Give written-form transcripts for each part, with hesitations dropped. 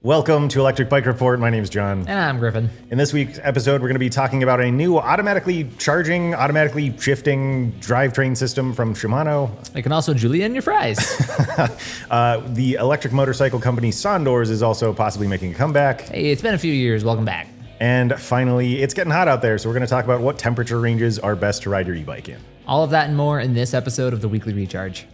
Welcome to Electric Bike Report. My name is John. And I'm Griffin. In this week's episode, we're going to be talking about a new automatically charging, automatically shifting drivetrain system from Shimano. You can also julienne your fries. The electric motorcycle company Sondors is also possibly making a comeback. Hey, it's been a few years. Welcome back. And finally, it's getting hot out there, so we're going to talk about what temperature ranges are best to ride your e-bike in. All of that and more in this episode of the Weekly Recharge.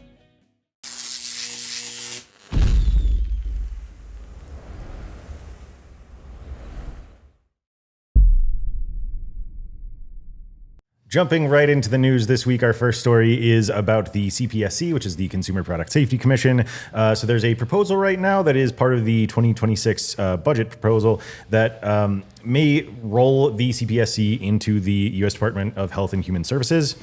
Jumping right into the news this week, our first story is about the CPSC, which is the Consumer Product Safety Commission. So there's a proposal right now that is part of the 2026 budget proposal that may roll the CPSC into the U.S. Department of Health and Human Services.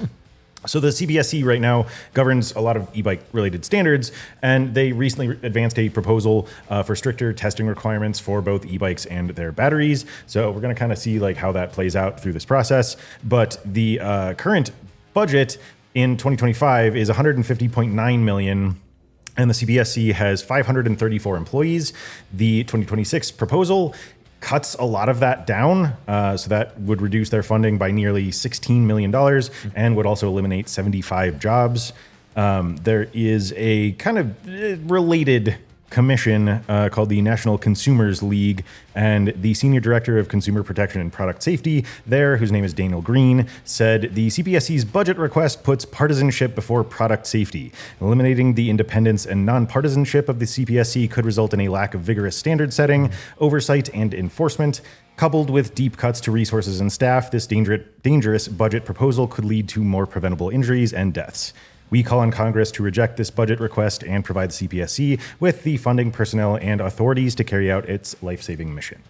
So the CPSC right now governs a lot of e-bike related standards, and they recently advanced a proposal for stricter testing requirements for both e-bikes and their batteries. So we're going to kind of see like how that plays out through this process. But the current budget in 2025 is $150.9 million. And the CPSC has 534 employees. The 2026 proposal cuts a lot of that down, so that would reduce their funding by nearly $16 million and would also eliminate 75 jobs. There is a kind of related commission called the National Consumers League, and the Senior Director of Consumer Protection and Product Safety there, whose name is Daniel Green, said the CPSC's budget request puts partisanship before product safety. Eliminating the independence and non-partisanship of the CPSC could result in a lack of vigorous standard setting, oversight, and enforcement. Coupled with deep cuts to resources and staff, this dangerous budget proposal could lead to more preventable injuries and deaths. We call on Congress to reject this budget request and provide the CPSC with the funding, personnel, and authorities to carry out its life-saving mission.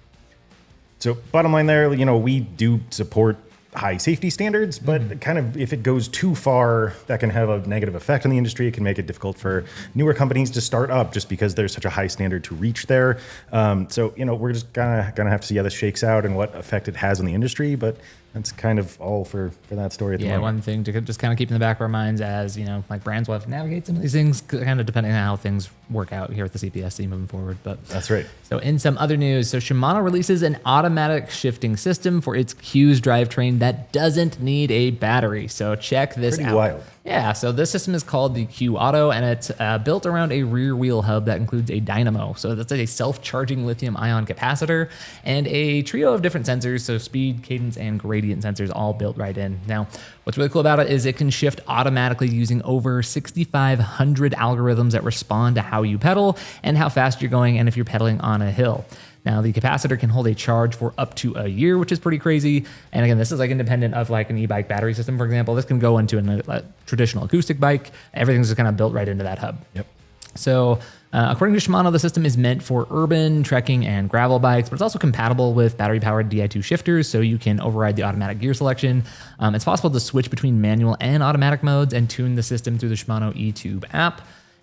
So bottom line there, we do support high safety standards, but kind of if it goes too far, that can have a negative effect on the industry. It can make it difficult for newer companies to start up just because there's such a high standard to reach there. So we're just gonna have to see how this shakes out and what effect it has on the industry, but that's kind of all for that story at the moment. One thing to just kind of keep in the back of our minds as, like brands will have to navigate some of these things, kind of depending on how things work out here with the CPSC moving forward. But that's right. So in some other news, so Shimano releases an automatic shifting system for its Q's drivetrain that doesn't need a battery. So check this out. Pretty wild. Yeah, so this system is called the Q Auto, and it's built around a rear wheel hub that includes a dynamo. So that's a self-charging lithium-ion capacitor and a trio of different sensors, so speed, cadence, and gradient sensors all built right in. Now, what's really cool about it is it can shift automatically using over 6,500 algorithms that respond to how you pedal and how fast you're going and if you're pedaling on a hill. Now, the capacitor can hold a charge for up to a year, which is pretty crazy. And again, this is like independent of like an e-bike battery system, for example. This can go into a traditional acoustic bike. Everything's just kind of built right into that hub. Yep. So according to Shimano, the system is meant for urban, trekking, and gravel bikes, but it's also compatible with battery-powered Di2 shifters, so you can override the automatic gear selection. It's possible to switch between manual and automatic modes and tune the system through the Shimano eTube app.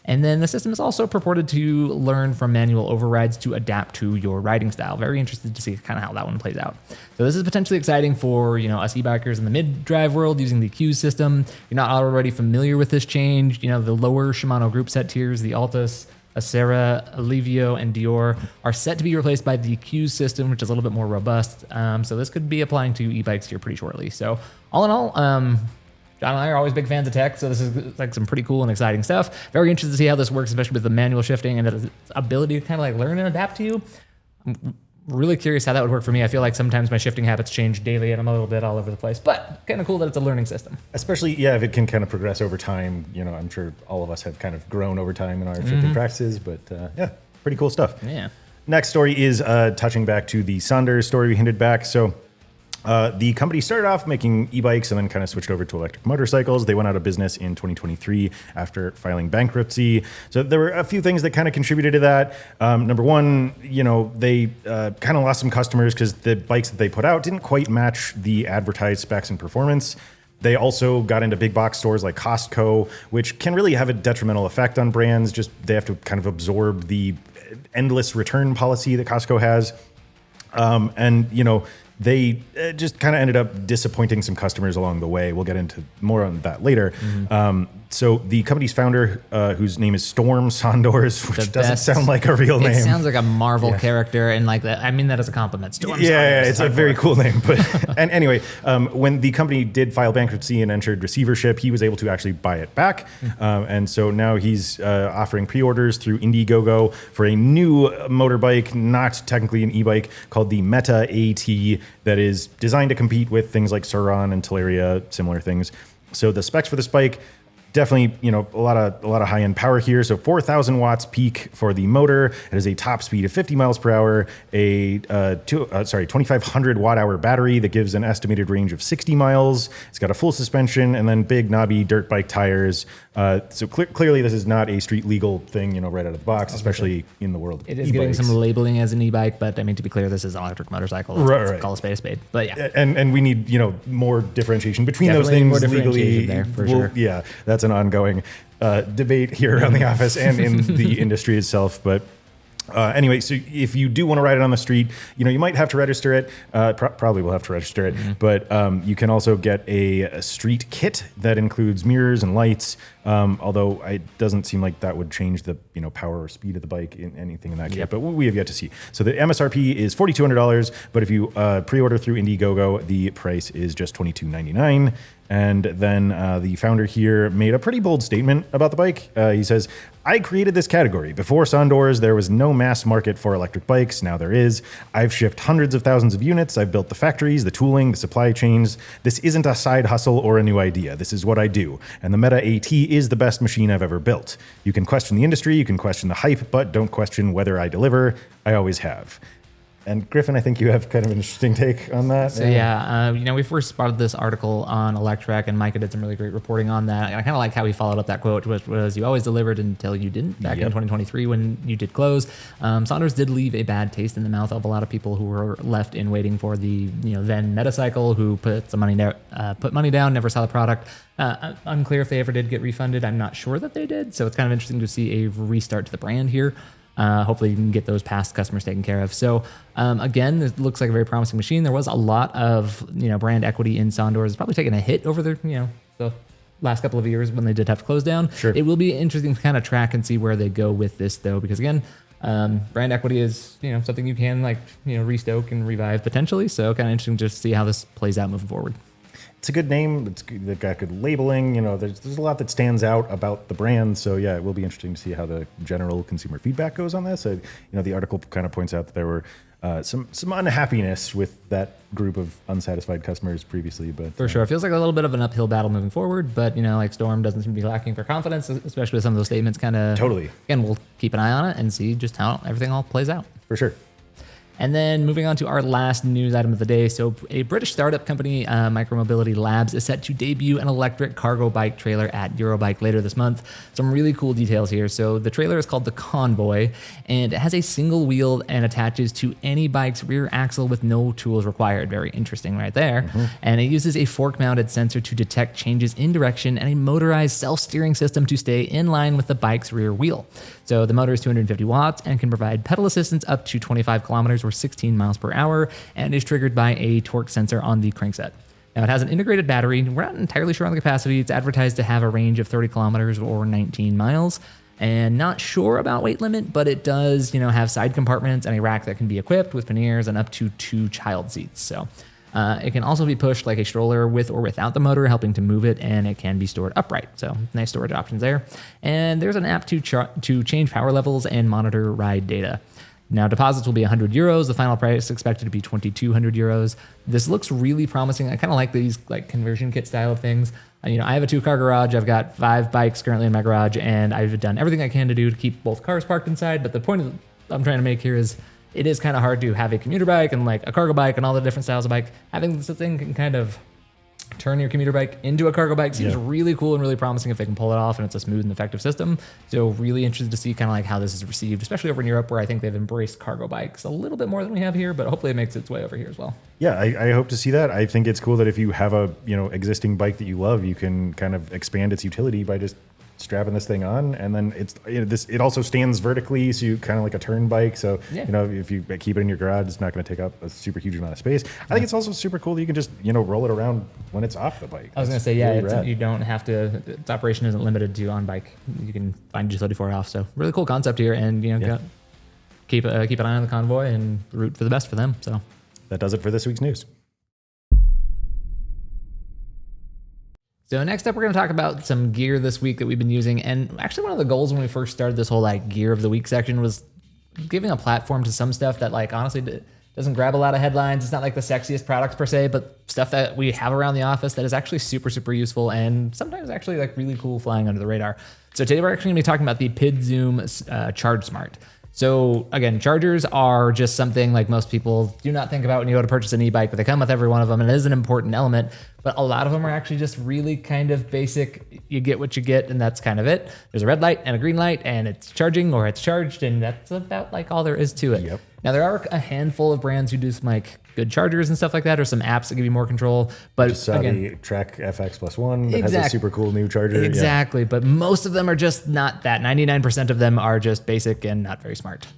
And then the system is also purported to learn from manual overrides to adapt to your riding style. Very interested to see kind of how that one plays out. So this is potentially exciting for, us e-bikers in the mid-drive world using the Q's system. If you're not already familiar with this change, the lower Shimano group set tiers, the Altus, Acera, Alivio, and Dior are set to be replaced by the Q's system, which is a little bit more robust. So this could be applying to e-bikes here pretty shortly. So all in all, John and I are always big fans of tech, so this is like some pretty cool and exciting stuff. Very interested to see how this works, especially with the manual shifting and its ability to kind of like learn and adapt to you. I'm really curious how that would work for me. I feel like sometimes my shifting habits change daily and I'm a little bit all over the place, but kind of cool that it's a learning system. Especially, if it can kind of progress over time. I'm sure all of us have kind of grown over time in our shifting practices, but pretty cool stuff. Yeah. Next story is touching back to the Sondors story we hinted back. So the company started off making e-bikes and then kind of switched over to electric motorcycles. They went out of business in 2023 after filing bankruptcy. So there were a few things that kind of contributed to that. Number one, they kind of lost some customers because the bikes that they put out didn't quite match the advertised specs and performance. They also got into big box stores like Costco, which can really have a detrimental effect on brands. Just they have to kind of absorb the endless return policy that Costco has. they just kind of ended up disappointing some customers along the way. We'll get into more on that later. So the company's founder, whose name is Storm Sondors, which doesn't sound like a real name. It sounds like a Marvel character, and like that. I mean that as a compliment. Storm Sondors. It's a very cool name. But and anyway, when the company did file bankruptcy and entered receivership, he was able to actually buy it back, and so now he's offering pre-orders through Indiegogo for a new motorbike, not technically an e-bike, called the Meta AT, that is designed to compete with things like Suron and Teleria, similar things. So the specs for this bike, definitely, a lot of high-end power here. So 4,000 watts peak for the motor. It has a top speed of 50 miles per hour, a 2,500 watt-hour battery that gives an estimated range of 60 miles. It's got a full suspension and then big knobby dirt bike tires. So clearly this is not a street legal thing, right out of the box, especially in the world of It is e-bikes. getting some labeling as an e-bike, but I mean, to be clear, this is an electric motorcycle. Let's call a spade a spade. But yeah. And we need, more differentiation between Definitely those things more legally. there, for sure. Yeah, that's an ongoing debate here around the office and in the industry itself. But anyway, so if you do want to ride it on the street, you might have to register it. Probably will have to register it. But you can also get a street kit that includes mirrors and lights. Although it doesn't seem like that would change the power or speed of the bike in anything in that kit. But we have yet to see. So the MSRP is $4,200. But if you pre-order through Indiegogo, the price is just $22.99. And then the founder here made a pretty bold statement about the bike. He says, "I created this category. Before Sondors, there was no mass market for electric bikes. Now there is. I've shipped hundreds of thousands of units. I've built the factories, the tooling, the supply chains. This isn't a side hustle or a new idea. This is what I do. And the Meta AT is the best machine I've ever built. You can question the industry, you can question the hype, but don't question whether I deliver. I always have." And Griffin, I think you have kind of an interesting take on that. So we first spotted this article on Electrek, and Micah did some really great reporting on that. And I kind of like how he followed up that quote, which was, "You always delivered until you didn't," back in 2023 when you did close. Sondors did leave a bad taste in the mouth of a lot of people who were left in waiting for the then Metacycle, who put money down, never saw the product. Unclear if they ever did get refunded. I'm not sure that they did. So it's kind of interesting to see a restart to the brand here. Hopefully you can get those past customers taken care of. So again, it looks like a very promising machine. There was a lot of brand equity in Sondors. It's probably taken a hit over the last couple of years when they did have to close down. Sure. It will be interesting to kind of track and see where they go with this, though, because again, brand equity is something you can restoke and revive potentially. So kind of interesting just to see how this plays out moving forward. It's a good name. They've got good labeling. There's a lot that stands out about the brand. So yeah, it will be interesting to see how the general consumer feedback goes on this. The article kind of points out that there were some unhappiness with that group of unsatisfied customers previously. But for sure, it feels like a little bit of an uphill battle moving forward. But Storm doesn't seem to be lacking for confidence, especially with some of those statements. Totally. Again, we'll keep an eye on it and see just how everything all plays out. For sure. And then moving on to our last news item of the day. So a British startup company, Micromobility Labs, is set to debut an electric cargo bike trailer at Eurobike later this month. Some really cool details here. So the trailer is called the Convoy, and it has a single wheel and attaches to any bike's rear axle with no tools required. Very interesting right there. And it uses a fork-mounted sensor to detect changes in direction and a motorized self-steering system to stay in line with the bike's rear wheel. So the motor is 250 watts and can provide pedal assistance up to 25 kilometers or 16 miles per hour, and is triggered by a torque sensor on the crankset. Now it has an integrated battery. We're not entirely sure on the capacity. It's advertised to have a range of 30 kilometers or 19 miles. And not sure about weight limit, but it does, have side compartments and a rack that can be equipped with panniers and up to 2 child seats. So it can also be pushed like a stroller with or without the motor, helping to move it, and it can be stored upright. So nice storage options there. And there's an app to change power levels and monitor ride data. Now, deposits will be €100. The final price expected to be €2,200. This looks really promising. I kind of like these conversion kit style of things. I have a 2-car garage. I've got 5 bikes currently in my garage, and I've done everything I can to do to keep both cars parked inside. But the point I'm trying to make here is it is kind of hard to have a commuter bike and a cargo bike and all the different styles of bike. Having this thing can kind of turn your commuter bike into a cargo bike seems really cool and really promising if they can pull it off, and it's a smooth and effective system. So really interested to see how this is received, especially over in Europe, where I think they've embraced cargo bikes a little bit more than we have here, but hopefully it makes its way over here as well. Yeah, I hope to see that. I think it's cool that if you have a existing bike that you love, you can kind of expand its utility by just strapping this thing on, and then it also stands vertically, so you kind of like a turn bike. So if you keep it in your garage, it's not going to take up a super huge amount of space. I think it's also super cool that you can just roll it around when it's off the bike. I was going to say, you don't have to. Its operation isn't limited to on bike. You can find utility for it off. So really cool concept here, and keep an eye on the convoy and root for the best for them. So that does it for this week's news. So next up, we're going to talk about some gear this week that we've been using. And actually one of the goals when we first started this whole like gear of the week section was giving a platform to some stuff that like honestly doesn't grab a lot of headlines. It's not like the sexiest products per se, but stuff that we have around the office that is actually super, super useful and sometimes actually like really cool flying under the radar. So today we're actually going to be talking about the PID Zoom Charge Smart. So again, chargers are just something like most people do not think about when you go to purchase an e-bike, but they come with every one of them and it is an important element. But a lot of them are actually just really kind of basic. You get what you get and that's kind of it. There's a red light and a green light and it's charging or it's charged and that's about like all there is to it. Yep. Now there are a handful of brands who do some like good chargers and stuff like that, or some apps that give you more control. But just saw the Trek FX+1 that has a super cool new charger. Exactly, but most of them are just not that. 99% of them are just basic and not very smart.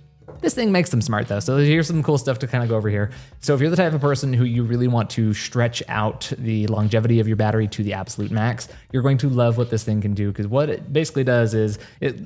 This thing makes them smart though. So here's some cool stuff to kind of go over here. So if you're the type of person who you really want to stretch out the longevity of your battery to the absolute max, you're going to love what this thing can do, because what it basically does is it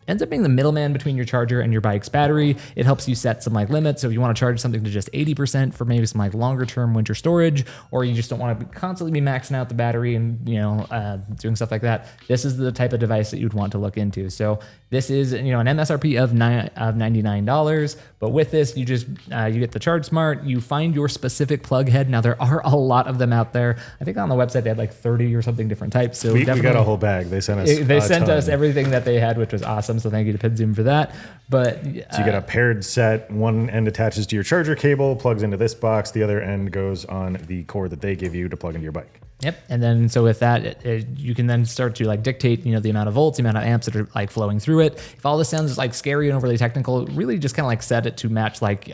ends up being the middleman between your charger and your bike's battery. It helps you set some like limits. So if you want to charge something to just 80% for maybe some like longer term winter storage, or you just don't want to constantly be maxing out the battery and doing stuff like that, this is the type of device that you'd want to look into. So this is an MSRP of $99, but with this you just you get the Charge Smart. You find your specific plug head. Now there are a lot of them out there. I think on the website they had like 30 or something different types. So we got a whole bag. They sent us everything that they had, which was awesome. So thank you to PidZoom for that. But so you get a paired set. One end attaches to your charger cable, plugs into this box. The other end goes on the cord that they give you to plug into your bike. Yep. And then so with that, you can then start to like dictate, the amount of volts, the amount of amps that are like flowing through it. If all this sounds like scary and overly technical, really just kind of like set it to match like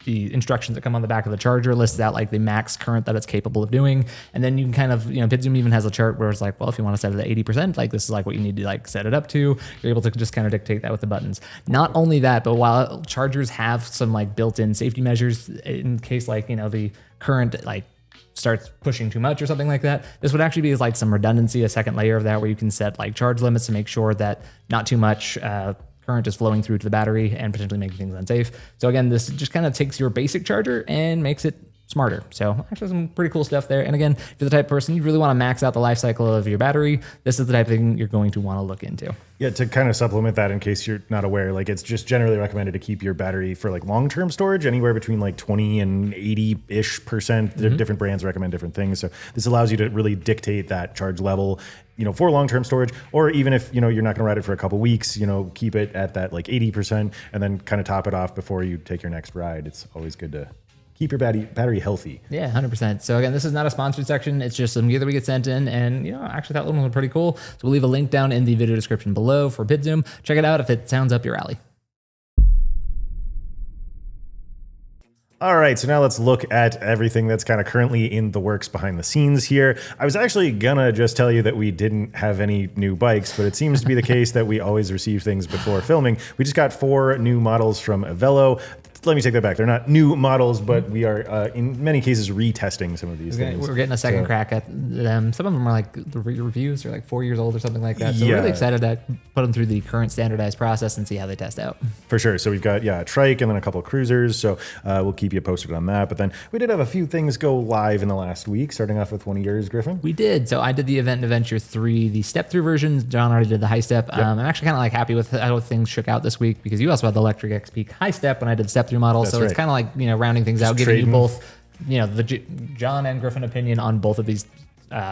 the instructions that come on the back of the charger, lists out like the max current that it's capable of doing. And then you can kind of, PidZoom even has a chart where it's like, well, if you want to set it at 80%, like this is like what you need to like set it up to. You're able to just kind of dictate that with the buttons. Not only that, but while chargers have some like built-in safety measures in case like, the current like starts pushing too much or something like that, this would actually be like some redundancy, a second layer of that where you can set like charge limits to make sure that not too much current is flowing through to the battery and potentially making things unsafe. So again, this just kind of takes your basic charger and makes it smarter. So actually some pretty cool stuff there. And again, if you're the type of person you really want to max out the life cycle of your battery, this is the type of thing you're going to want to look into. Yeah, to kind of supplement that in case you're not aware, like it's just generally recommended to keep your battery for like long-term storage anywhere between like 20 and 80-ish percent. Different brands recommend different things. So this allows you to really dictate that charge level, for long-term storage, or even if, you're not going to ride it for a couple weeks, keep it at that like 80% and then kind of top it off before you take your next ride. It's always good to keep your battery healthy. Yeah, 100%. So again, this is not a sponsored section. It's just some gear that we get sent in, and I actually thought one was pretty cool. So we'll leave a link down in the video description below for PidZoom. Check it out if it sounds up your alley. All right, so now let's look at everything that's kind of currently in the works behind the scenes here. I was actually gonna just tell you that we didn't have any new bikes, but it seems to be the case that we always receive things before filming. We just got 4 new models from Velo. Let me take that back. They're not new models, but we are, in many cases, retesting some of these things. We're getting a second crack at them. Some of them are like, the reviews are like 4 years old or something like that. So we're really excited to put them through the current standardized process and see how they test out. For sure. So we've got, a trike and then a couple of cruisers. So we'll keep you posted on that. But then we did have a few things go live in the last week, starting off with one of yours, Griffin. We did. So I did the event in Aventure 3, the step-through versions. John already did the high step. Yep. I'm actually kind of like happy with how things shook out this week, because you also had the Electric X Peak high step when I did the step-through model. It's kind of like, rounding things out, giving you both, the John and Griffin opinion on both of these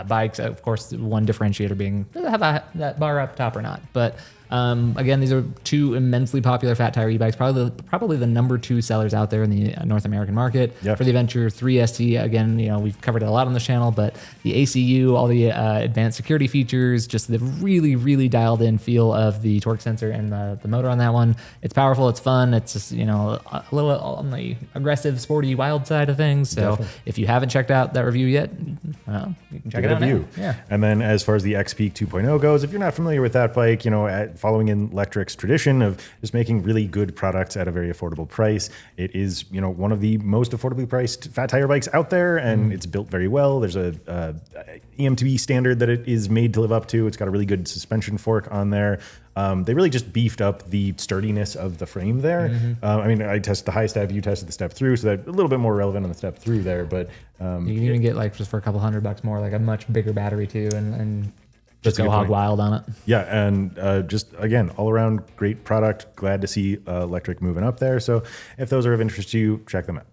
bikes. Of course, one differentiator being, does it have that bar up top or not? But again, these are 2 immensely popular fat tire e-bikes, probably the number 2 sellers out there in the North American market. Yep. For the Aventure 3 ST, again, we've covered it a lot on this channel, but the ACU, all the advanced security features, just the really, really dialed in feel of the torque sensor and the motor on that one. It's powerful, it's fun, it's just, a little on the aggressive, sporty, wild side of things. So Definitely. If you haven't checked out that review yet, can check to it get out a now. view. Yeah. And then as far as the X-Peak 2.0 goes, if you're not familiar with that bike, following in Lectric's tradition of just making really good products at a very affordable price, it is, one of the most affordably priced fat tire bikes out there, and it's built very well. There's a EMTB standard that it is made to live up to. It's got a really good suspension fork on there. They really just beefed up the sturdiness of the frame there. I tested the high step, you tested the step through, so that a little bit more relevant on the step through there. But you can even get just for a couple $100 more, a much bigger battery too, and just go hog wild on it. Yeah, and just again, all around great product. Glad to see Lectric moving up there. So if those are of interest to you, check them out.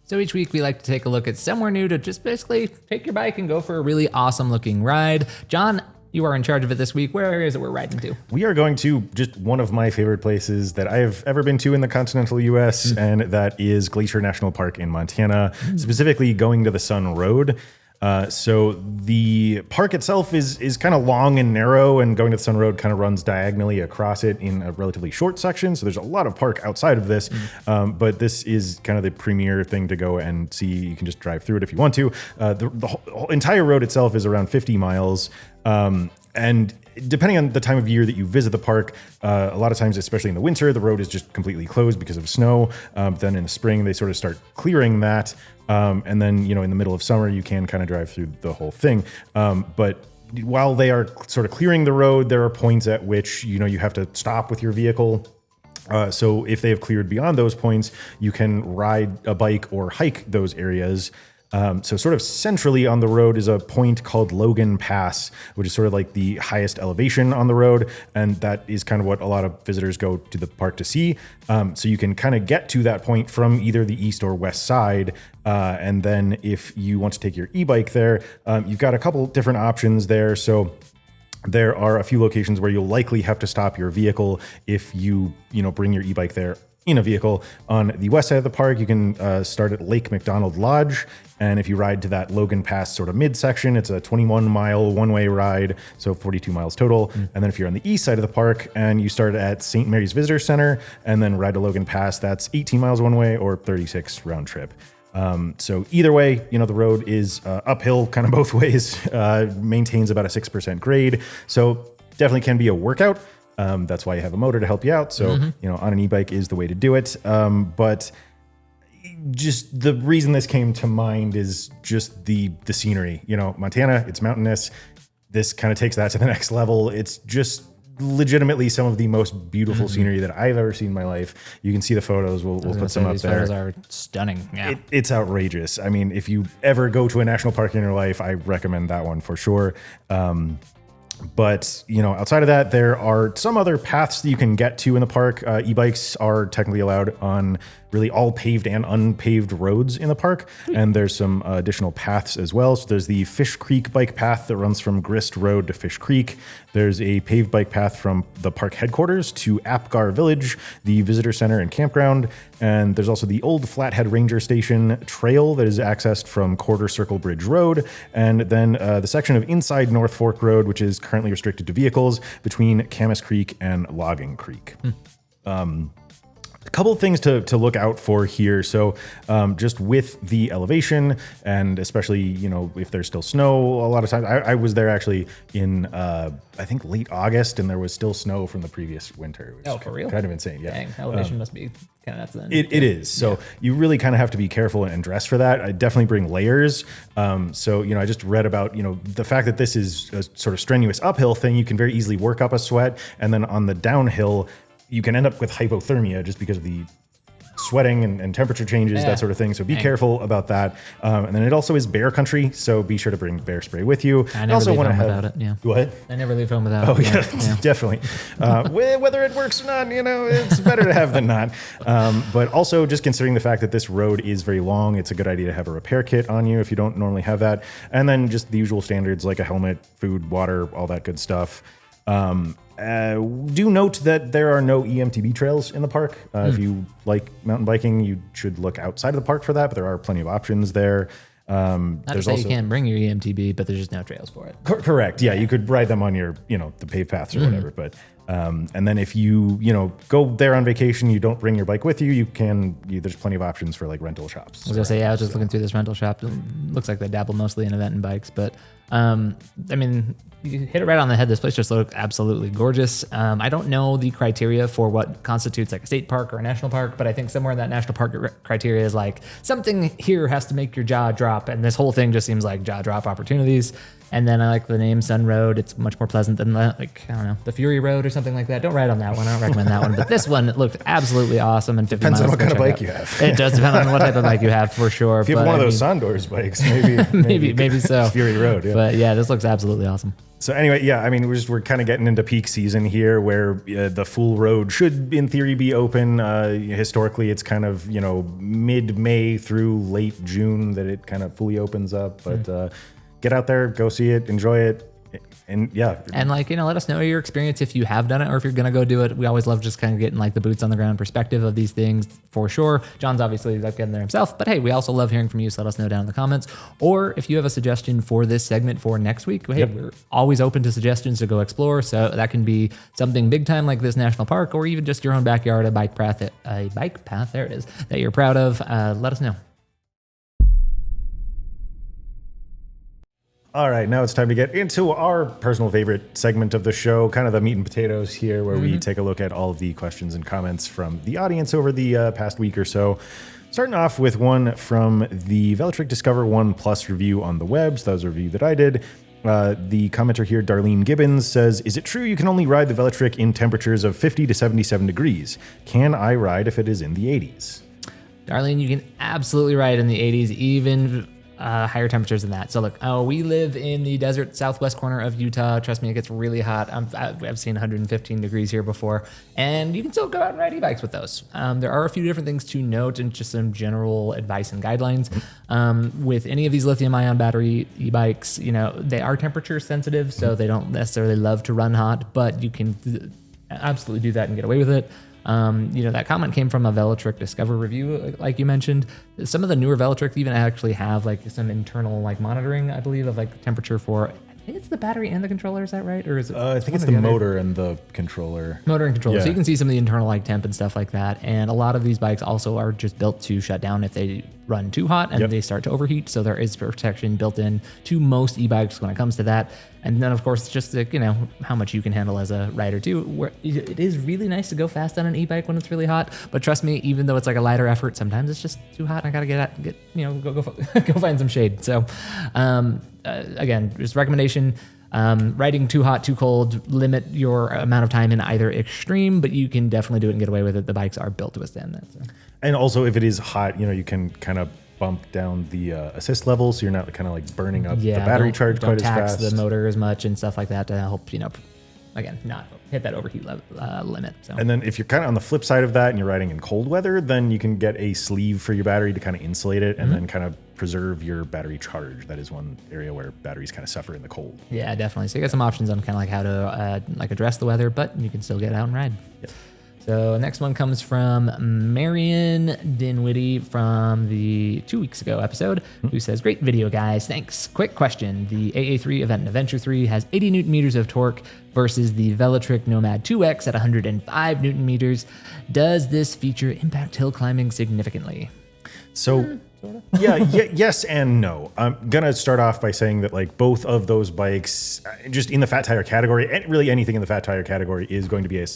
So each week we like to take a look at somewhere new to just basically take your bike and go for a really awesome looking ride. John, you are in charge of it this week. Where is it we're riding to? We are going to just one of my favorite places that I have ever been to in the continental US, and that is Glacier National Park in Montana, specifically going to the Sun Road. So the park itself is kind of long and narrow, and going to the Sun Road kind of runs diagonally across it in a relatively short section. So there's a lot of park outside of this, but this is kind of the premier thing to go and see. You can just drive through it if you want to. The whole entire road itself is around 50 miles. And depending on the time of year that you visit the park, a lot of times, especially in the winter, the road is just completely closed because of snow. Then in the spring, they sort of start clearing that. And then, in the middle of summer, you can kind of drive through the whole thing. But while they are sort of clearing the road, there are points at which, you have to stop with your vehicle. So if they have cleared beyond those points, you can ride a bike or hike those areas. So sort of centrally on the road is a point called Logan Pass, which is sort of like the highest elevation on the road. And that is kind of what a lot of visitors go to the park to see. So you can kind of get to that point from either the east or west side. And then if you want to take your e-bike there, you've got a couple different options there. So there are a few locations where you'll likely have to stop your vehicle if you bring your e-bike there in a vehicle. On the west side of the park, you can start at Lake McDonald Lodge. And if you ride to that Logan Pass sort of midsection, it's a 21-mile one-way ride, so 42 miles total. And then if you're on the east side of the park and you start at St. Mary's Visitor Center and then ride to Logan Pass, that's 18 miles one way or 36 round trip. So either way, the road is uphill kind of both ways, maintains about a 6% grade. So definitely can be a workout. That's why you have a motor to help you out. So, on an e-bike is the way to do it. But just the reason this came to mind is just the scenery. Montana, it's mountainous. This kind of takes that to the next level. It's just legitimately some of the most beautiful scenery that I've ever seen in my life. You can see the photos. We'll put some up these there. Photos are stunning. Yeah. It's outrageous. I mean, if you ever go to a national park in your life, I recommend that one for sure. But, outside of that, there are some other paths that you can get to in the park. E-bikes are technically allowed on really all paved and unpaved roads in the park. And there's some additional paths as well. So there's the Fish Creek bike path that runs from Grist Road to Fish Creek. There's a paved bike path from the park headquarters to Apgar Village, the visitor center and campground. And there's also the old Flathead Ranger Station trail that is accessed from Quarter Circle Bridge Road. And then the section of Inside North Fork Road, which is currently restricted to vehicles between Camas Creek and Logging Creek. A couple of things to look out for here. So just with the elevation, and especially, if there's still snow, a lot of times I was there actually in, I think late August, and there was still snow from the previous winter. Which for real? Kind of insane. Yeah. Dang, elevation must be kind of nuts then. It is. So you really kind of have to be careful and dress for that. I definitely bring layers. So, I just read about, the fact that this is a sort of strenuous uphill thing. You can very easily work up a sweat. And then on the downhill, you can end up with hypothermia just because of the sweating and temperature changes, that sort of thing. So be careful about that. And then it also is bear country, so be sure to bring bear spray with you. I never leave home without it. Yeah. What? I never leave home without it. Oh yeah, definitely. Whether it works or not, it's better to have than not. But also just considering the fact that this road is very long, it's a good idea to have a repair kit on you if you don't normally have that. And then just the usual standards like a helmet, food, water, all that good stuff. Do note that there are no EMTB trails in the park. If you like mountain biking, you should look outside of the park for that, but there are plenty of options there. Not to say you can't bring your EMTB, but there's just no trails for it. Correct. Yeah, you could ride them on your, the paved paths or whatever. But and then if you, go there on vacation, you don't bring your bike with you, there's plenty of options for like rental shops. I was gonna say, I was just looking through this rental shop. It looks like they dabble mostly in Aventon bikes, but you hit it right on the head. This place just looks absolutely gorgeous. I don't know the criteria for what constitutes like a state park or a national park, but I think somewhere in that national park criteria is like something here has to make your jaw drop. And this whole thing just seems like jaw drop opportunities. And then I like the name Sun Road. It's much more pleasant than the Fury Road or something like that. Don't ride on that one. I don't recommend that one. But this one, it looked absolutely awesome. And 50 Depends miles on what kind of bike you have. It does depend on what type of bike you have for sure. If you have one of those Sondors bikes, maybe so. Fury Road. Yeah. But yeah, this looks absolutely awesome. So anyway, yeah, we're kind of getting into peak season here where the full road should, in theory, be open. Historically, it's kind of, mid-May through late June that it kind of fully opens up. But get out there, go see it, enjoy it. And yeah. And let us know your experience if you have done it or if you're going to go do it. We always love just kind of getting like the boots on the ground perspective of these things for sure. John's obviously getting there himself, but hey, we also love hearing from you. So let us know down in the comments. Or if you have a suggestion for this segment for next week, hey, we're always open to suggestions to go explore. So that can be something big time like this national park, or even just your own backyard, a bike path, there it is, that you're proud of. Let us know. All right, now it's time to get into our personal favorite segment of the show, kind of the meat and potatoes here, where we take a look at all of the questions and comments from the audience over the past week or so. Starting off with one from the Velotric Discover 1 Plus review on the web. So that was a review that I did. The commenter here, Darlene Gibbons, says, is it true you can only ride the Velotric in temperatures of 50 to 77 degrees? Can I ride if it is in the 80s? Darlene, you can absolutely ride in the 80s, even higher temperatures than that. So look, we live in the desert southwest corner of Utah. Trust me, it gets really hot. I've seen 115 degrees here before, and you can still go out and ride e-bikes with those. There are a few different things to note and just some general advice and guidelines. With any of these lithium-ion battery e-bikes, they are temperature sensitive, so they don't necessarily love to run hot, but you can absolutely do that and get away with it. That comment came from a Velotric Discover review, like you mentioned. Some of the newer Velotrics even actually have like some internal monitoring, I believe, of temperature for, I think it's the battery and the controller. Is that right? Or is it? I think it's the motor and the controller. Motor and controller. Yeah. So you can see some of the internal temp and stuff like that. And a lot of these bikes also are just built to shut down if they run too hot and they start to overheat. So there is protection built in to most e-bikes when it comes to that. And then of course, just how much you can handle as a rider too. Where it is really nice to go fast on an e-bike when it's really hot. But trust me, even though it's like a lighter effort, sometimes it's just too hot. And I gotta go find some shade. So again, just recommendation. Riding too hot, too cold, limit your amount of time in either extreme, but you can definitely do it and get away with it. The bikes are built to withstand that. So. And also if it is hot, you can kind of bump down the assist level, so you're not kind of burning up the battery charge quite as fast. Don't tax the motor as much and stuff like that to help, again, not hit that overheat limit. So. And then if you're kind of on the flip side of that and you're riding in cold weather, then you can get a sleeve for your battery to kind of insulate it and then kind of preserve your battery charge. That is one area where batteries kind of suffer in the cold. Yeah, definitely. So you got some options on kind of how to address the weather, but you can still get out and ride. Yep. So next one comes from Marion Dinwiddie from the 2 weeks ago episode, who says, great video, guys. Thanks. Quick question. The AA3 Aventon Aventure 3 has 80 Newton meters of torque versus the Velotric Nomad 2X at 105 Newton meters. Does this feature impact hill climbing significantly? So yes and no. I'm going to start off by saying that both of those bikes, just in the fat tire category, and really anything in the fat tire category is going to be a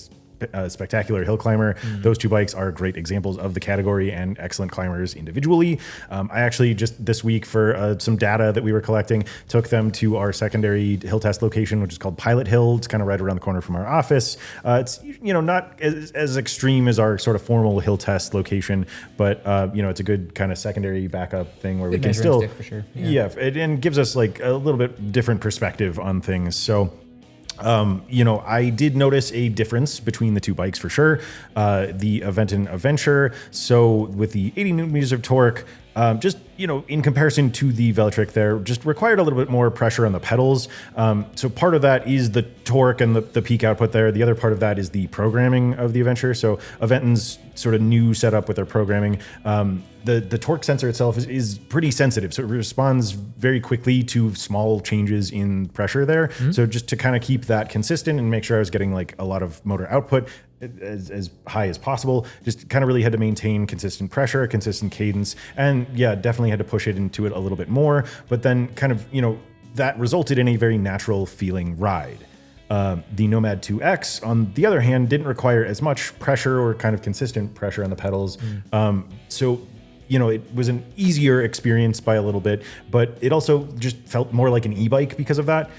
spectacular hill climber. Those two bikes are great examples of the category and excellent climbers individually. I actually just this week for some data that we were collecting, took them to our secondary hill test location, which is called Pilot Hill. It's kind of right around the corner from our office. It's not as extreme as our sort of formal hill test location, but it's a good kind of secondary backup thing where we can still, for sure. And gives us a little bit different perspective on things. So I did notice a difference between the two bikes for sure. The Aventon Aventure, so with the 80 Newton meters of torque, Just, in comparison to the Velotric there, just required a little bit more pressure on the pedals. So part of that is the torque and the peak output there. The other part of that is the programming of the Aventure. So Aventon's sort of new setup with their programming, the torque sensor itself is pretty sensitive. So it responds very quickly to small changes in pressure there. So just to kind of keep that consistent and make sure I was getting like a lot of motor output as high as possible, just kind of really had to maintain consistent pressure, consistent cadence, and yeah, definitely had to push it into it a little bit more, but then kind of, that resulted in a very natural feeling ride. The Nomad 2X, on the other hand, didn't require as much pressure or kind of consistent pressure on the pedals. So it was an easier experience by a little bit, but it also just felt more like an e-bike because of that.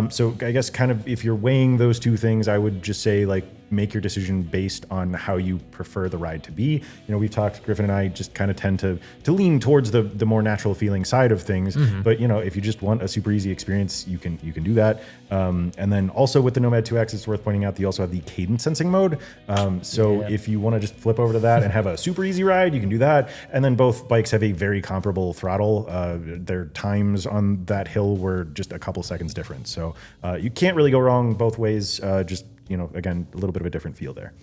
So I guess kind of if you're weighing those two things, I would just say like make your decision based on how you prefer the ride to be. We've talked, Griffin and I just kind of tend to lean towards the more natural feeling side of things. But if you just want a super easy experience, you can do that. And then also with the Nomad 2X, it's worth pointing out that you also have the cadence sensing mode. If you want to just flip over to that and have a super easy ride, you can do that. And then both bikes have a very comparable throttle. Their times on that hill were just a couple seconds different. So you can't really go wrong both ways. Again, a little bit of a different feel there.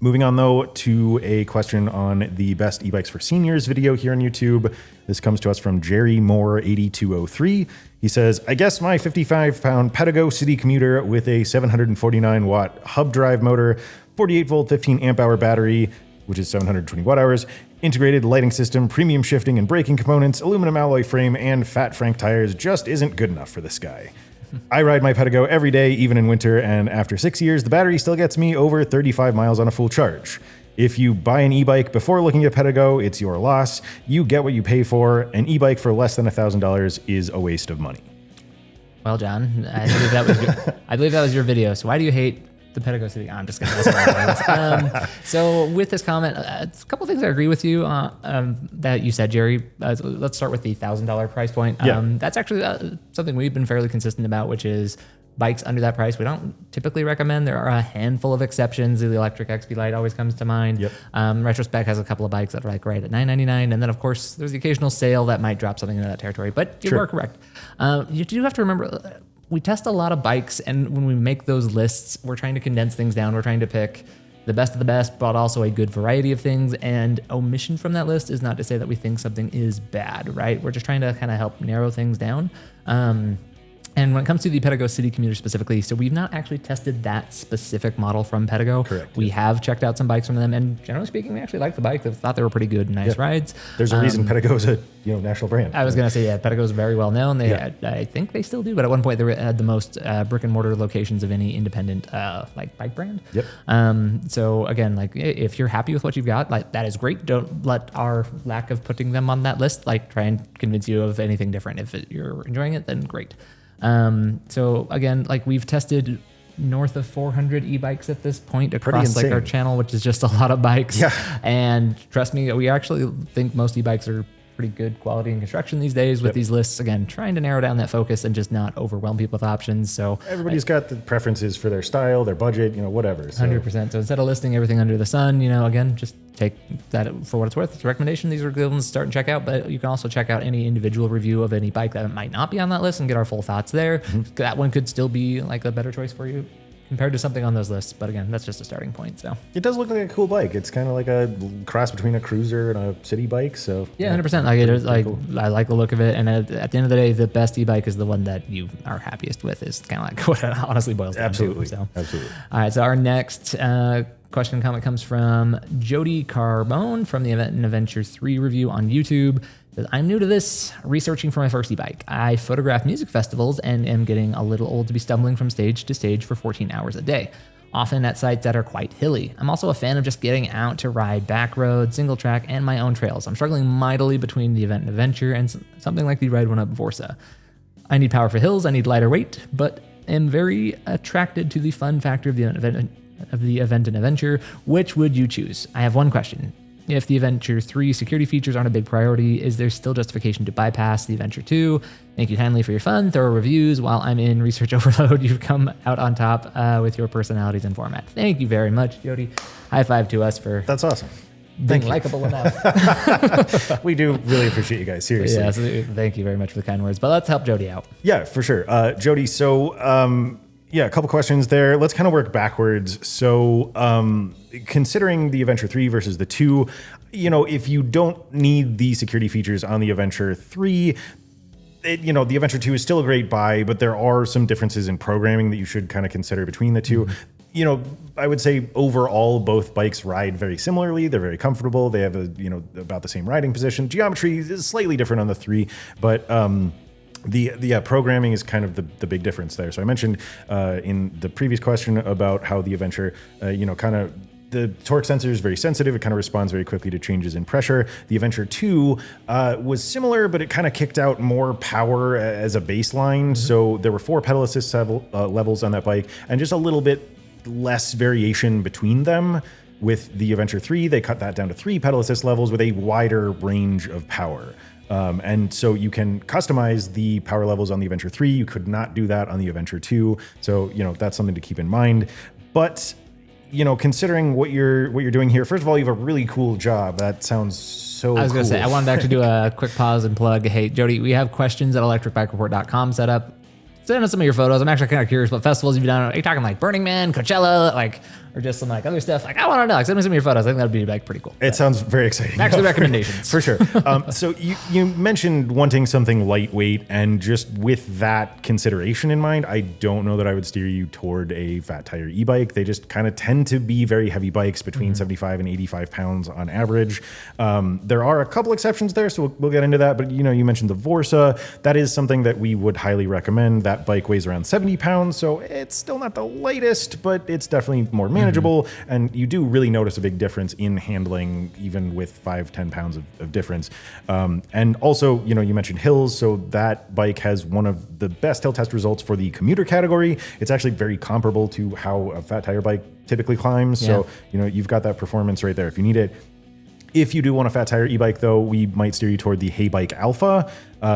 Moving on, though, to a question on the best e-bikes for seniors video here on YouTube. This comes to us from Jerry Moore 8203. He says, I guess my 55-pound Pedigo city commuter with a 749-watt hub drive motor, 48-volt 15-amp-hour battery, which is 720 watt-hours, integrated lighting system, premium shifting and braking components, aluminum alloy frame, and fat Frank tires just isn't good enough for this guy. I ride my Pedigo every day, even in winter, and after 6 years, the battery still gets me over 35 miles on a full charge. If you buy an e-bike before looking at Pedigo, it's your loss. You get what you pay for. An e-bike for less than $1,000 is a waste of money. Well, John, I believe that was your video. So why do you hate the Pedigo City? I'm just going to So with this comment, a couple things I agree with you that you said, Jerry. Let's start with the $1,000 price point. That's actually something we've been fairly consistent about, which is bikes under that price we don't typically recommend. There are a handful of exceptions. The electric XP Lite always comes to mind. Retrospec has a couple of bikes that are like right at $999, and then of course there's the occasional sale that might drop something into that territory. But you are correct. You do have to remember, we test a lot of bikes, and when we make those lists, we're trying to condense things down. We're trying to pick the best of the best, but also a good variety of things. And omission from that list is not to say that we think something is bad, right? We're just trying to kind of help narrow things down. And when it comes to the Pedigo City Commuter specifically, so we've not actually tested that specific model from Pedigo. Correct. We have checked out some bikes from them, and generally speaking, we actually like the bike. I thought they were pretty good, nice rides. There's a reason Pedigo is a national brand. I was going to say, Pedigo is very well known. They had, I think they still do, but at one point they had the most brick and mortar locations of any independent bike brand. So again, if you're happy with what you've got, that is great. Don't let our lack of putting them on that list try and convince you of anything different. If you're enjoying it, then great. So again, we've tested north of 400 e-bikes at this point across our channel, which is just a lot of bikes. And trust me, we actually think most e-bikes are pretty good quality in construction these days with these lists. Again, trying to narrow down that focus and just not overwhelm people with options. So everybody's got the preferences for their style, their budget, whatever. So. 100%. So instead of listing everything under the sun, again, just take that for what it's worth. It's a recommendation. These are good ones to start and check out, but you can also check out any individual review of any bike that might not be on that list and get our full thoughts there. That one could still be a better choice for you compared to something on those lists. But again, that's just a starting point. So it does look like a cool bike. It's kind of like a cross between a cruiser and a city bike. So 100%. Cool. I like the look of it. And at the end of the day, the best e-bike is the one that you are happiest with. Is kind of like what it honestly boils down to. So. Absolutely. All right. So our next question and comment comes from Jody Carbone from the Aventon Aventure 3 review on YouTube. I'm new to this, researching for my first e-bike. I photograph music festivals and am getting a little old to be stumbling from stage to stage for 14 hours a day, often at sites that are quite hilly. I'm also a fan of just getting out to ride back roads, single track, and my own trails. I'm struggling mightily between the Aventon Aventure and something like the Ride One Up Vorsa. I need power for hills, I need lighter weight, but am very attracted to the fun factor of the Aventon Aventure. Which would you choose? I have one question. If the Aventure 3 security features aren't a big priority, is there still justification to bypass the Aventure 2? Thank you kindly for your fun, thorough reviews. While I'm in research overload, you've come out on top with your personalities and format. Thank you very much, Jody. High five to us for... That's awesome. being likable enough. We do really appreciate you guys, seriously. Yeah, so thank you very much for the kind words. But let's help Jody out. Yeah, for sure. Jody, so a couple questions there. Let's kind of work backwards. So considering the Aventure 3 versus the 2, if you don't need the security features on the Aventure 3, the Aventure 2 is still a great buy, but there are some differences in programming that you should kind of consider between the two. I would say overall, both bikes ride very similarly. They're very comfortable. They have about the same riding position. Geometry is slightly different on the 3, but the programming is kind of the big difference there. So I mentioned in the previous question about how the Aventure, the torque sensor is very sensitive. It kind of responds very quickly to changes in pressure. The Aventure 2 was similar, but it kind of kicked out more power as a baseline. So there were 4 pedal assist levels on that bike, and just a little bit less variation between them. With the Aventure 3, they cut that down to 3 pedal assist levels with a wider range of power. And so you can customize the power levels on the Aventure 3. You could not do that on the Aventure 2. So, that's something to keep in mind. But, considering what you're doing here, first of all, you have a really cool job. That sounds so I was going to cool. say, I wanted to actually do a quick pause and plug. Hey, Jody, we have questions at electricbikereport.com set up. Send us some of your photos. I'm actually kind of curious what festivals you've done. Are you talking like Burning Man, Coachella, or just some other stuff? I want to know. Send me some of your photos. I think that'd be pretty cool. It sounds very exciting. Actually, recommendations for sure. So you mentioned wanting something lightweight, and just with that consideration in mind, I don't know that I would steer you toward a fat tire e-bike. They just kind of tend to be very heavy bikes, between 75 and 85 pounds on average. There are a couple exceptions there, so we'll get into that. But you mentioned the Vorsa. That is something that we would highly recommend. That bike weighs around 70 pounds, so it's still not the lightest, but it's definitely more manageable. And you do really notice a big difference in handling, even with 5-10 pounds of difference. And also, you mentioned hills, so that bike has one of the best hill test results for the commuter category. It's actually very comparable to how a fat tire bike typically climbs. So, you've got that performance right there if you need it. If you do want a fat tire e-bike, though, we might steer you toward the Hey Bike Alpha.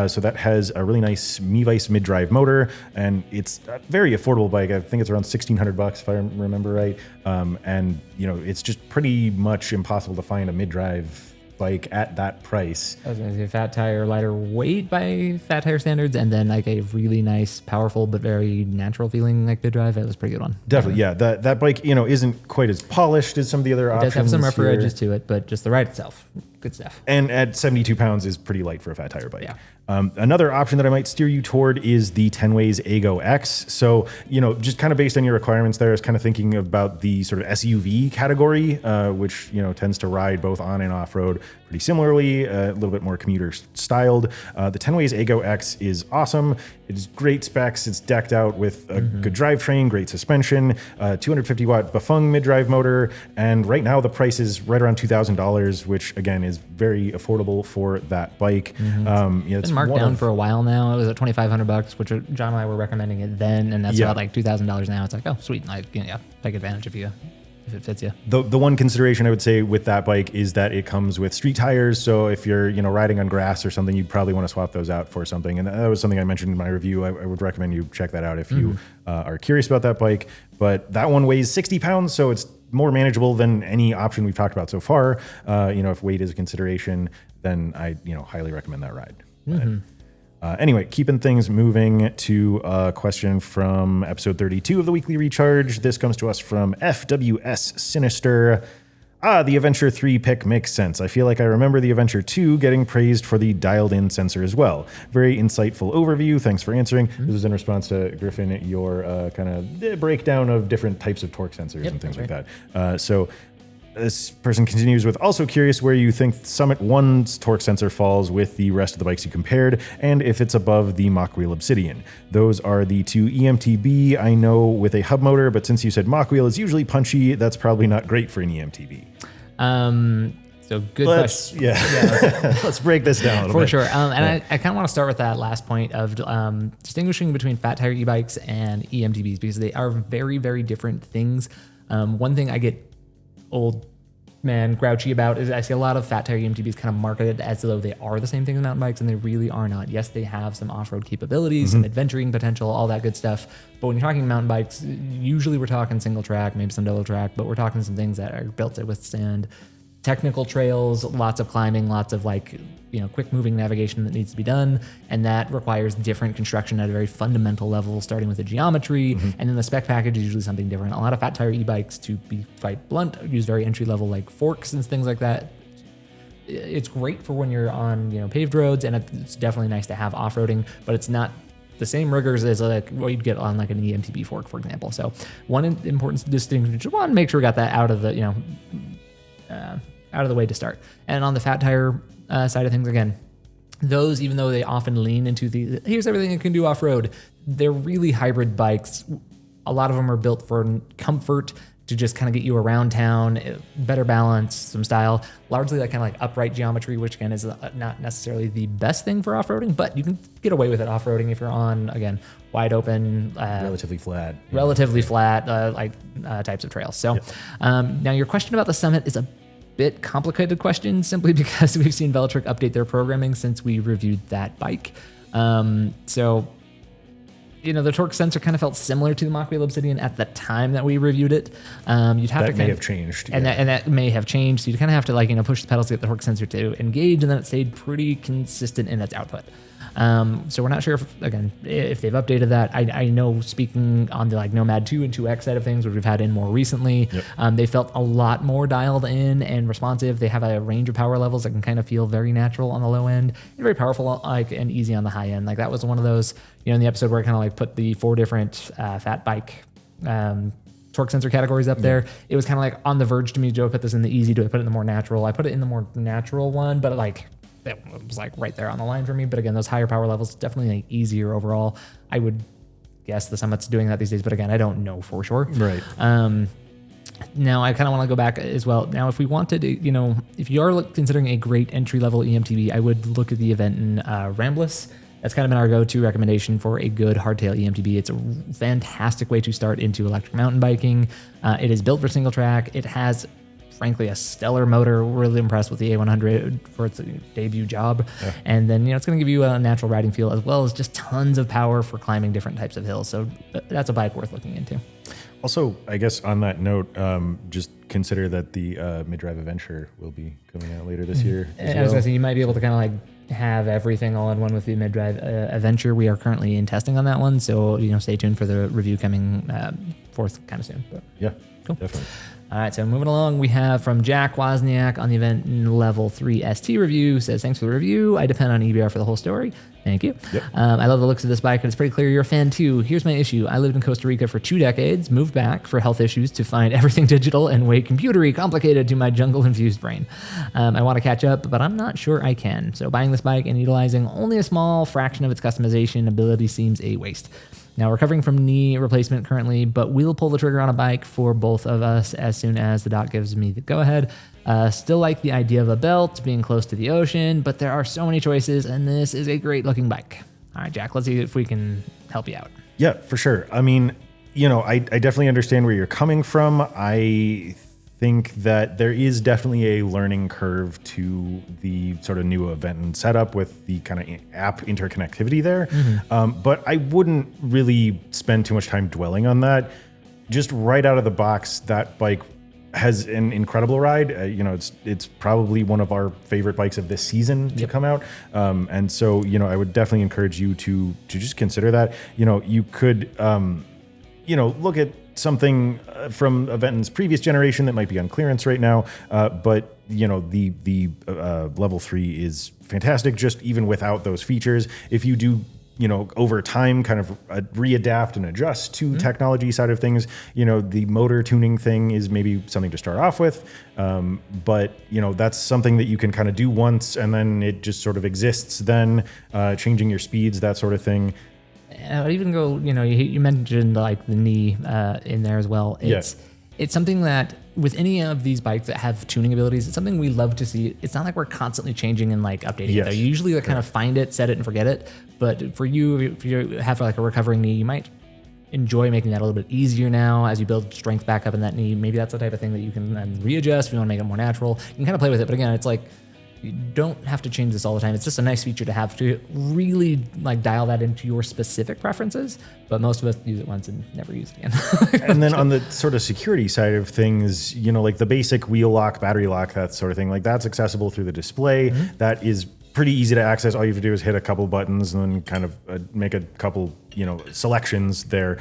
So that has a really nice Mevice mid-drive motor, and it's a very affordable bike. I think it's around $1,600 if I remember right. And it's just pretty much impossible to find a mid-drive bike at that price. I was going to say fat tire, lighter weight by fat tire standards, and then like a really nice, powerful, but very natural feeling like mid-drive. It was a pretty good one. Definitely, yeah. That bike, isn't quite as polished as some of the other options. It does have some rougher edges to it, but just the ride itself, good stuff. And at 72 pounds is pretty light for a fat tire bike. Yeah. Another option that I might steer you toward is the 10-Ways Ago X. So, just kind of based on your requirements there, is kind of thinking about the sort of SUV category, which, tends to ride both on and off-road pretty similarly, a little bit more commuter styled. The 10-Ways Ago X is awesome. It's great specs. It's decked out with a good drivetrain, great suspension, 250-watt Bafeng mid-drive motor, and right now the price is right around $2,000, which, again, is very affordable for that bike. It's been marked down for a while now. It was at $2,500, which John and I were recommending it then, and that's about like $2,000 now. It's like, oh, sweet, take advantage if it fits you. The one consideration I would say with that bike is that it comes with street tires. So if you're riding on grass or something, you'd probably want to swap those out for something. And that was something I mentioned in my review. I would recommend you check that out if you are curious about that bike. But that one weighs 60 pounds, so it's more manageable than any option we've talked about so far. If weight is a consideration, then I highly recommend that ride. Anyway, keeping things moving to a question from episode 32 of the Weekly Recharge. This comes to us from FWS Sinister. The Aventure 3 pick makes sense. I feel like I remember the Aventure 2 getting praised for the dialed-in sensor as well. Very insightful overview. Thanks for answering. This is in response to, Griffin, your kind of breakdown of different types of torque sensors and things like that. So this person continues with, also curious where you think Summit 1's torque sensor falls with the rest of the bikes you compared, and if it's above the Mach Wheel Obsidian. Those are the two EMTB I know with a hub motor, but since you said Mach Wheel is usually punchy, that's probably not great for an EMTB. So good question. Let's break this down a little bit. For sure. And I kind of want to start with that last point of distinguishing between fat tire e-bikes and EMTBs, because they are very, very different things. One thing I get old man grouchy about is I see a lot of fat tire EMTBs kind of marketed as though they are the same thing as mountain bikes, and they really are not. Yes, they have some off-road capabilities, some adventuring potential, all that good stuff. But when you're talking mountain bikes, usually we're talking single track, maybe some double track, but we're talking some things that are built to withstand technical trails, lots of climbing, lots of like, quick moving navigation that needs to be done. And that requires different construction at a very fundamental level, starting with the geometry. And then the spec package is usually something different. A lot of fat tire e-bikes, to be quite blunt, use very entry level like forks and things like that. It's great for when you're on, paved roads, and it's definitely nice to have off-roading, but it's not the same rigors as like what you'd get on like an EMTB fork, for example. So one important distinction, make sure we got that out of the, out of the way to start. And on the fat tire side of things, again, those, even though they often lean into here's everything it can do off-road, they're really hybrid bikes. A lot of them are built for comfort, to just kind of get you around town, better balance, some style, largely that kind of like upright geometry, which again is not necessarily the best thing for off-roading, but you can get away with it off-roading if you're on, again, wide open, relatively flat, types of trails. So now your question about the Summit is a bit complicated question, simply because we've seen Velotric update their programming since we reviewed that bike. The torque sensor kind of felt similar to the Mach-Wheel Obsidian at the time that we reviewed it. You'd have that may have changed, and that may have changed. So you'd kind of have to push the pedals to get the torque sensor to engage, and then it stayed pretty consistent in its output. So we're not sure if they've updated that. I know, speaking on the Nomad 2 and 2X side of things, which we've had in more recently, they felt a lot more dialed in and responsive. They have a range of power levels that can kind of feel very natural on the low end and very powerful and easy on the high end. That was one of those, in the episode where I kind of put the 4 different fat bike torque sensor categories up there. It was kind of on the verge to me. Do I put this in the easy? Do I put it in the more natural? I put it in the more natural one, but it was right there on the line for me. But again, those higher power levels, definitely easier overall. I would guess the Summit's doing that these days, but again, I don't know for sure. Right. Now I kind of want to go back as well. Now, if we wanted to, if you are considering a great entry level EMTB, I would look at the Aventon Rambless. That's kind of been our go-to recommendation for a good hardtail EMTB. It's a fantastic way to start into electric mountain biking. It is built for single track. It has, frankly, a stellar motor. We're really impressed with the A100 for its debut job. Yeah. And then, it's going to give you a natural riding feel, as well as just tons of power for climbing different types of hills. So that's a bike worth looking into. Also, I guess on that note, just consider that the mid-drive Aventure will be coming out later this year. I was going to say, you might be able to kind of have everything all in one with the mid-drive Aventure. We are currently in testing on that one. So, stay tuned for the review coming forth kind of soon. But, yeah, cool. Definitely. All right, so moving along, we have from Jack Wozniak on the Aventon Level 3 ST review. Says, thanks for the review. I depend on EBR for the whole story. Thank you. Yep. I love the looks of this bike, and it's pretty clear you're a fan too. Here's my issue. I lived in Costa Rica for 2 decades, moved back for health issues to find everything digital and way computery complicated to my jungle-infused brain. I want to catch up, but I'm not sure I can. So buying this bike and utilizing only a small fraction of its customization ability seems a waste. Now, recovering from knee replacement currently, but we'll pull the trigger on a bike for both of us as soon as the doc gives me the go-ahead. Still like the idea of a belt, being close to the ocean, but there are so many choices, and this is a great-looking bike. All right, Jack, let's see if we can help you out. Yeah, for sure. I mean, I definitely understand where you're coming from. I think that there is definitely a learning curve to the sort of new Aventon setup with the kind of app interconnectivity there. Mm-hmm. But I wouldn't really spend too much time dwelling on that. Just right out of the box, that bike has an incredible ride. It's probably one of our favorite bikes of this season to come out. And so, I would definitely encourage you to just consider that. You could, look at something from Aventon's previous generation that might be on clearance right now. But the level 3 is fantastic, just even without those features. If you do, over time kind of readapt and adjust to technology side of things, the motor tuning thing is maybe something to start off with. But that's something that you can kind of do once, and then it just sort of exists then, changing your speeds, that sort of thing. I would even go, you mentioned the knee in there as well. It's something that with any of these bikes that have tuning abilities, it's something we love to see. It's not like we're constantly changing and updating it. You usually kind of find it, set it, and forget it. But for you, if you have a recovering knee, you might enjoy making that a little bit easier now as you build strength back up in that knee. Maybe that's the type of thing that you can then readjust if you want to make it more natural. You can kind of play with it. But again, it's you don't have to change this all the time. It's just a nice feature to have to really like dial that into your specific preferences. But most of us use it once and never use it again. And then on the sort of security side of things, you know, like the basic wheel lock, battery lock, that sort of thing, like that's accessible through the display. That is pretty easy to access. All you have to do is hit a couple buttons and then kind of make a couple, you know, selections there.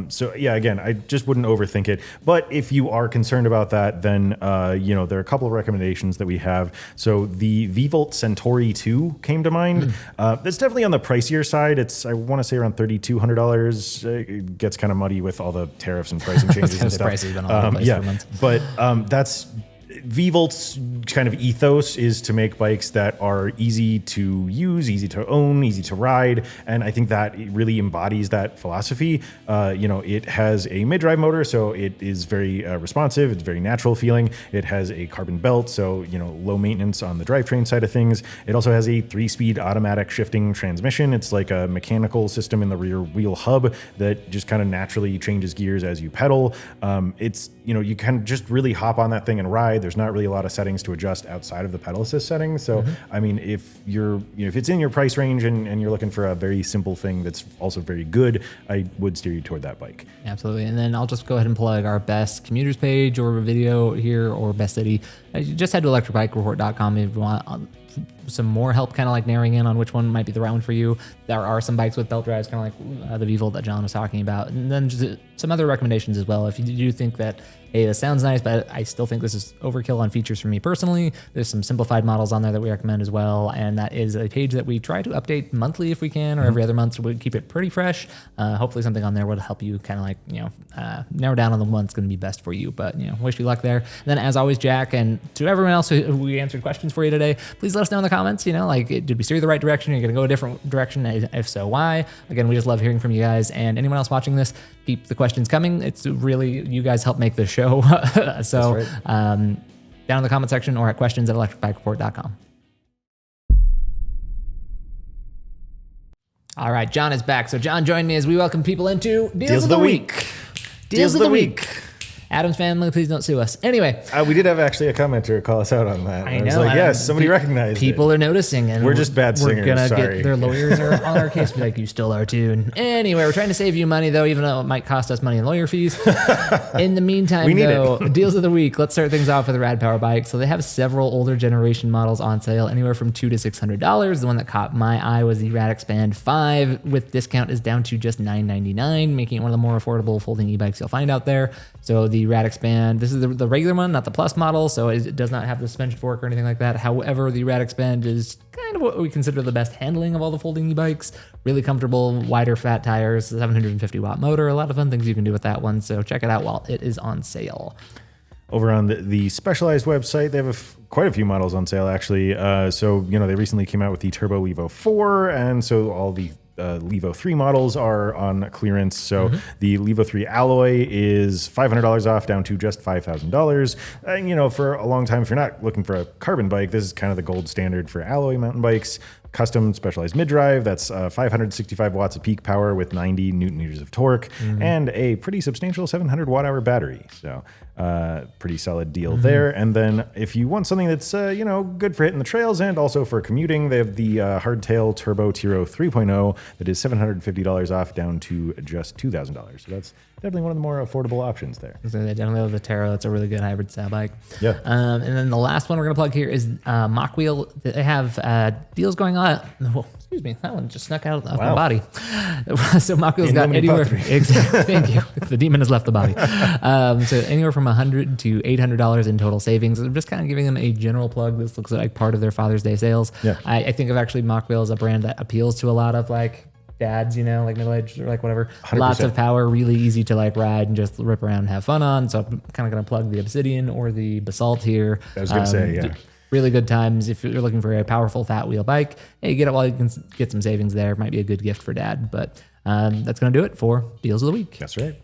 So yeah, again, I just wouldn't overthink it. But if you are concerned about that, then, you know, there are a couple of recommendations that we have. So the Velotric Centauri 2 came to mind. It's definitely on the pricier side. It's, I want to say around $3,200. It gets kind of muddy with all the tariffs and pricing changes and stuff. Prices been all over the place for months. But that's Vevolt's kind of ethos is to make bikes that are easy to use, easy to own, easy to ride, and I think that it really embodies that philosophy. You know, it has a mid-drive motor, so it is very responsive. It's very natural feeling. It has a carbon belt, so you know, low maintenance on the drivetrain side of things. It also has a 3-speed automatic shifting transmission. It's like a mechanical system in the rear wheel hub that just kind of naturally changes gears as you pedal. It's, you know, you can just really hop on that thing and ride. There's not really a lot of settings to adjust outside of the pedal assist settings. So, I mean, if you're, you know, if it's in your price range and you're looking for a very simple thing that's also very good, I would steer you toward that bike. Absolutely. And then I'll just go ahead and plug our best commuters page or video here or best city. Just head to electricbikereport.com if you want some more help kind of like narrowing in on which one might be the right one for you. There are some bikes with belt drives, kind of like the Vevolt that John was talking about. And then just some other recommendations as well. If you do think that, hey, this sounds nice, but I still think this is overkill on features for me personally, there's some simplified models on there that we recommend as well. And that is a page that we try to update monthly if we can, or every other month, so we keep it pretty fresh. Hopefully something on there will help you kind of like, you know, narrow down on the one that's going to be best for you. But, you know, wish you luck there. And then as always, Jack, and to everyone else who we answered questions for you today, please let us know in the comments, you know, like, did we steer you the right direction? Are you going to go a different direction? If so, why? Again, we just love hearing from you guys, and anyone else watching this, keep the questions coming. It's really, you guys help make the show. So right. Down in the comment section or at questions@electricbikereport.com. All right, John is back. So John joined me as we welcome people into Deals of the Week. Deals of the Week. Adam's family, please don't sue us. Anyway. We did have actually a commenter call us out on that. I was like, yes, somebody recognized it. People are noticing. And we're just bad singers, We're going to get their lawyers are on our case. Be like, you still are too. And anyway, we're trying to save you money, though, even though it might cost us money in lawyer fees. In the meantime, though, Deals of the Week. Let's start things off with the Rad Power bike. So they have several older generation models on sale, anywhere from $200 to $600. The one that caught my eye was the Rad Expand 5, with discount is down to just $999, making it one of the more affordable folding e-bikes you'll find out there. So the Rad Expand, this is the regular one, not the Plus model, so it does not have the suspension fork or anything like that. However, the Rad Expand is kind of what we consider the best handling of all the folding e-bikes. Really comfortable, wider fat tires, 750 watt motor, a lot of fun things you can do with that one. So check it out while it is on sale. Over on the Specialized website, they have quite a few models on sale, actually. So, you know, they recently came out with the Turbo Levo 4, and so all the Levo 3 models are on clearance. So the Levo 3 Alloy is $500 off, down to just $5,000. And, you know, for a long time, if you're not looking for a carbon bike, this is kind of the gold standard for alloy mountain bikes. Custom Specialized mid-drive, that's 565 watts of peak power with 90 newton meters of torque, and a pretty substantial 700 watt-hour battery. So pretty solid deal there. And then if you want something that's, you know, good for hitting the trails and also for commuting, they have the Hardtail Turbo Tiro 3.0 that is $750 off, down to just $2,000. So that's definitely one of the more affordable options there. So they definitely have the Taro. It's a really good hybrid style bike. Yeah. And then the last one we're going to plug here is Mach Wheel. They have deals going on. Well, excuse me, that one just snuck out of my body. So Mach Wheel's got anywhere. Exactly. Thank you. The demon has left the body. So anywhere from $100 to $800 in total savings. I'm just kind of giving them a general plug. This looks like part of their Father's Day sales. Yeah. I think of actually Mach Wheel as a brand that appeals to a lot of like dads, you know, like middle-aged or like whatever. 100%. Lots of power, really easy to like ride and just rip around and have fun on. So I'm kind of going to plug the Obsidian or the Basalt here. I was going to say, yeah. Really good times. If you're looking for a powerful fat wheel bike, hey, get it while you can get some savings there. Might be a good gift for dad. But that's going to do it for Deals of the Week. That's right.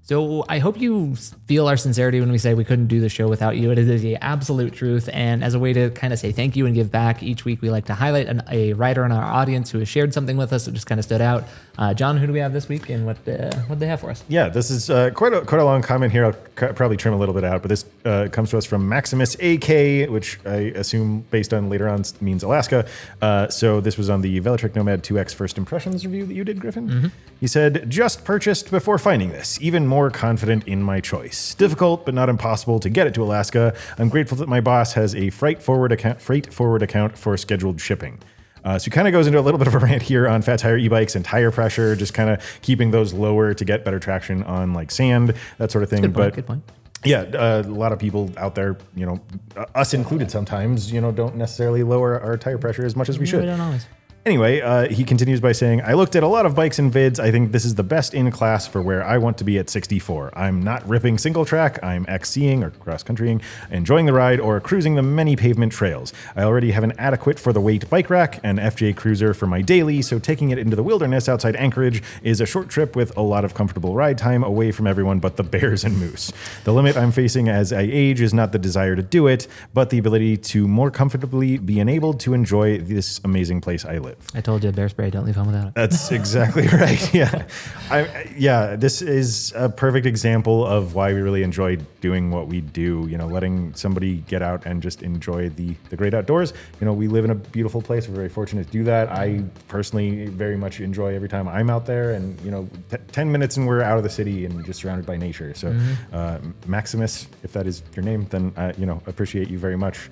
So I hope you feel our sincerity when we say we couldn't do the show without you. It is the absolute truth. And as a way to kind of say thank you and give back, each week we like to highlight a writer in our audience who has shared something with us that just kind of stood out. John, who do we have this week, and what do they have for us? Yeah, this is quite a long comment here. I'll probably trim a little bit out, but this comes to us from Maximus AK, which I assume based on later on means Alaska. So this was on the Velotric Nomad 2X First Impressions review that you did, Griffin. Mm-hmm. He said, just purchased before finding this, even more confident in my choice. Difficult, but not impossible to get it to Alaska. I'm grateful that my boss has a freight forward account for scheduled shipping. So he kind of goes into a little bit of a rant here on fat tire e-bikes and tire pressure, just kind of keeping those lower to get better traction on like sand, that sort of thing. Good point. Yeah, a lot of people out there, us included sometimes, don't necessarily lower our tire pressure as much as we should. We don't always. Anyway, he continues by saying, I looked at a lot of bikes and vids. I think this is the best in class for where I want to be at 64. I'm not ripping single track. I'm XCing or cross-countrying, enjoying the ride, or cruising the many pavement trails. I already have an adequate for the weight bike rack, an FJ Cruiser for my daily, so taking it into the wilderness outside Anchorage is a short trip with a lot of comfortable ride time away from everyone but the bears and moose. The limit I'm facing as I age is not the desire to do it, but the ability to more comfortably be enabled to enjoy this amazing place I live. I told you, bear spray, don't leave home without it. That's exactly right. Yeah. This is a perfect example of why we really enjoy doing what we do, letting somebody get out and just enjoy the great outdoors. We live in a beautiful place. We're very fortunate to do that. I personally very much enjoy every time I'm out there and, 10 minutes and we're out of the city and just surrounded by nature. So Maximus, if that is your name, then, appreciate you very much.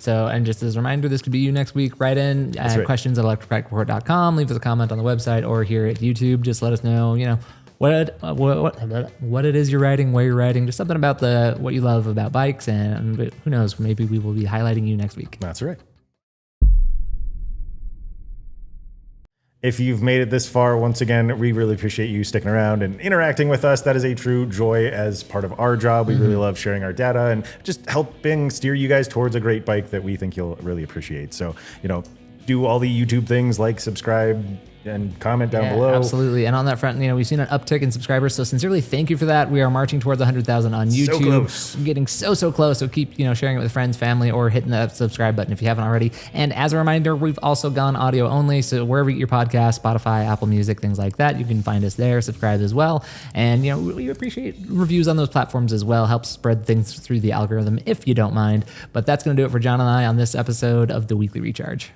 So, and just as a reminder, this could be you next week. Write in questions at electricbikeReport.com. Leave us a comment on the website or here at YouTube. Just let us know, what it is you're riding, where you're riding, just something about what you love about bikes. And who knows, maybe we will be highlighting you next week. That's right. If you've made it this far, once again, we really appreciate you sticking around and interacting with us. That is a true joy as part of our job. We really love sharing our data and just helping steer you guys towards a great bike that we think you'll really appreciate. So, do all the YouTube things like subscribe and comment down below. Absolutely. And on that front, we've seen an uptick in subscribers. So sincerely, thank you for that. We are marching towards 100,000 on YouTube. So close. I'm getting so close. So keep, sharing it with friends, family, or hitting that subscribe button if you haven't already. And as a reminder, we've also gone audio only. So wherever you get your podcast, Spotify, Apple Music, things like that, you can find us there, subscribe as well. And, we appreciate reviews on those platforms as well. Helps spread things through the algorithm if you don't mind. But that's going to do it for John and I on this episode of The Weekly Recharge.